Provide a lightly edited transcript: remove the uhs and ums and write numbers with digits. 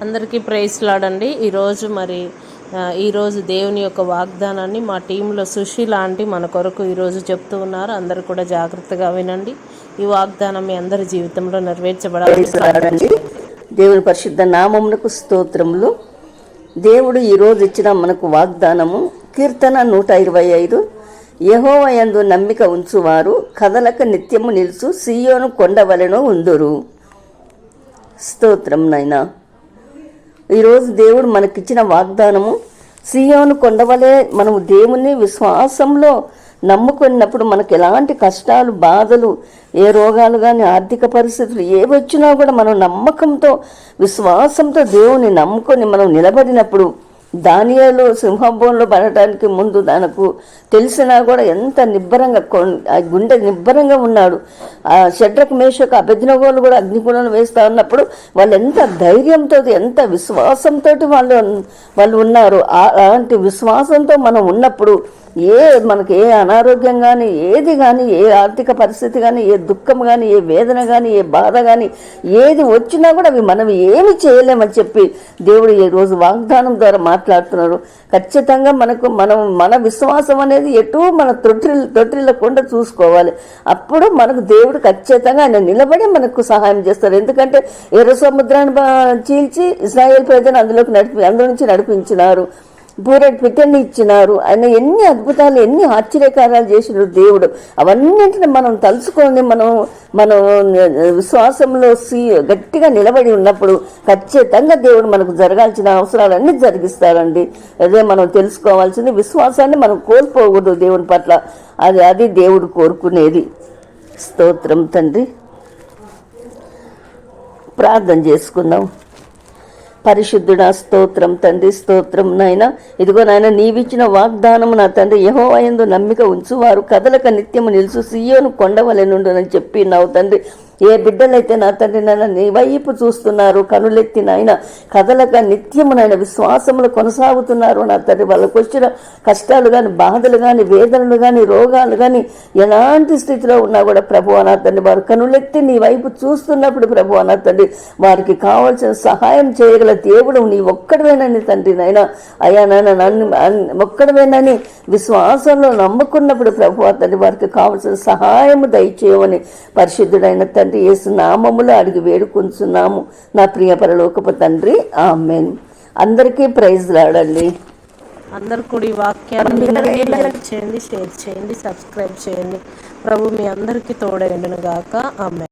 అందరికీ ప్రైజ్ లాడండి. ఈరోజు దేవుని యొక్క వాగ్దానాన్ని మా టీంలో సుశీల ఆంటీ మన కొరకు ఈరోజు చెప్తూ ఉన్నారు. అందరూ కూడా జాగ్రత్తగా వినండి. ఈ వాగ్దానం మీ అందరి జీవితంలో నెరవేర్చబడాలని దేవుని పరిశుద్ధ నామమునకు స్తోత్రములు. దేవుడు ఈరోజు ఇచ్చిన మనకు వాగ్దానము కీర్తన 125. యెహోవా యందు నమ్మిక ఉంచువారు కదలక నిత్యము నిలుచు సీయోను కొండవలెను ఉందురు. స్తోత్రం నైనా. ఈరోజు దేవుడు మనకిచ్చిన వాగ్దానము సీయోను కొండవలే. మనము దేవుని విశ్వాసంలో నమ్ముకున్నప్పుడు మనకు ఎలాంటి కష్టాలు, బాధలు, ఏ రోగాలు కానీ, ఆర్థిక పరిస్థితులు ఏవి వచ్చినా కూడా మనం నమ్మకంతో, విశ్వాసంతో దేవుని నమ్ముకొని మనం నిలబడినప్పుడు, దానియేలు సింహభవనంలో పడటానికి ముందు తనకు తెలిసినా కూడా ఎంత నిబ్బరంగా, గుండె నిబ్బరంగా ఉన్నాడు. ఆ షడ్రక్, మేషక్, అబేద్నెగోలు కూడా అగ్నిగుండంలో వేస్తా ఉన్నప్పుడు వాళ్ళు ఎంత ధైర్యంతో, ఎంత విశ్వాసంతో వాళ్ళు ఉన్నారు. అలాంటి విశ్వాసంతో మనం ఉన్నప్పుడు మనకి ఏ అనారోగ్యం కానీ, ఏది కానీ, ఏ ఆర్థిక పరిస్థితి కానీ, ఏ దుఃఖం కానీ, ఏ వేదన కానీ, ఏ బాధ కానీ ఏది వచ్చినా కూడా అవి మనం ఏమి చేయలేమని చెప్పి దేవుడు ఈరోజు వాగ్దానం ద్వారా మాట్లాడుతున్నారు. ఖచ్చితంగా మన విశ్వాసం అనేది ఎటు మన తొట్టిల్లకుండా చూసుకోవాలి. అప్పుడు మనకు దేవుడు ఖచ్చితంగా ఆయన నిలబడి మనకు సహాయం చేస్తారు. ఎందుకంటే ఎర్ర సముద్రాన్ని చీల్చి ఇశ్రాయేల్ ప్రజలను అందులో నుంచి నడిపించినారు. పూరటి పిట్టని ఇచ్చినారు. ఆయన ఎన్ని అద్భుతాలు, ఎన్ని ఆశ్చర్యకార్యాలు చేసినారు దేవుడు. అవన్నింటిని మనం తలుచుకొని మనం విశ్వాసంలో గట్టిగా నిలబడి ఉన్నప్పుడు ఖచ్చితంగా దేవుడు మనకు జరగాల్సిన అవసరాలన్నీ జరిగిస్తారండి. అదే మనం తెలుసుకోవాల్సింది. విశ్వాసాన్ని మనం కోల్పోకూడదు దేవుని పట్ల. అది దేవుడు కోరుకునేది. స్తోత్రం తండ్రి. ప్రార్థన చేసుకుందాం. పరిశుద్ధుడా, స్తోత్రం తండ్రి, స్తోత్రం నాయన. ఇదిగో నాయన, నీవిచ్చిన వాగ్దానము నా తండ్రి, యెహోవా యందు నమ్మిక ఉంచువారు కదలక నిత్యము నిలుచు సీయోను కొండవలెనుండునని చెప్పినావు తండ్రి. ఏ బిడ్డలైతే నా తండ్రి నాయన నీ వైపు చూస్తున్నారు, కనులెత్తి నాయన కదలక నిత్యము నాయన విశ్వాసములు కొనసాగుతున్నారు నా తండ్రి. వాళ్ళకు వచ్చిన కష్టాలు కానీ, బాధలు కానీ, వేదనలు కానీ, రోగాలు కానీ, ఎలాంటి స్థితిలో ఉన్నా కూడా ప్రభువా నా తండ్రి, వారు కనులెత్తి నీ వైపు చూస్తున్నప్పుడు ప్రభువా నా తండ్రి వారికి కావాల్సిన సహాయం చేయగల దేవుడు నీ ఒక్కడవేనని తండ్రి నాయన. అయ్యా నాయన, నన్ను ఒక్కడవేనని విశ్వాసంలో నమ్ముకున్నప్పుడు ప్రభువా తండ్రి వారికి కావాల్సిన సహాయము దయచేయమని పరిశుద్ధుడైన తండ్రి యేసు నామములో అడిగి వేడుకుంటున్నాము నా ప్రియ పరలోకపు తండ్రి. ఆమేన్. అందరికీ ప్రైజ్ లాడండి. అందరు కూడా ఈ వాక్యాన్ని లైక్ చేయండి, షేర్ చేయండి, సబ్స్క్రైబ్ చేయండి. ప్రభు మీ అందరికీ తోడైండును గాక. ఆమేన్.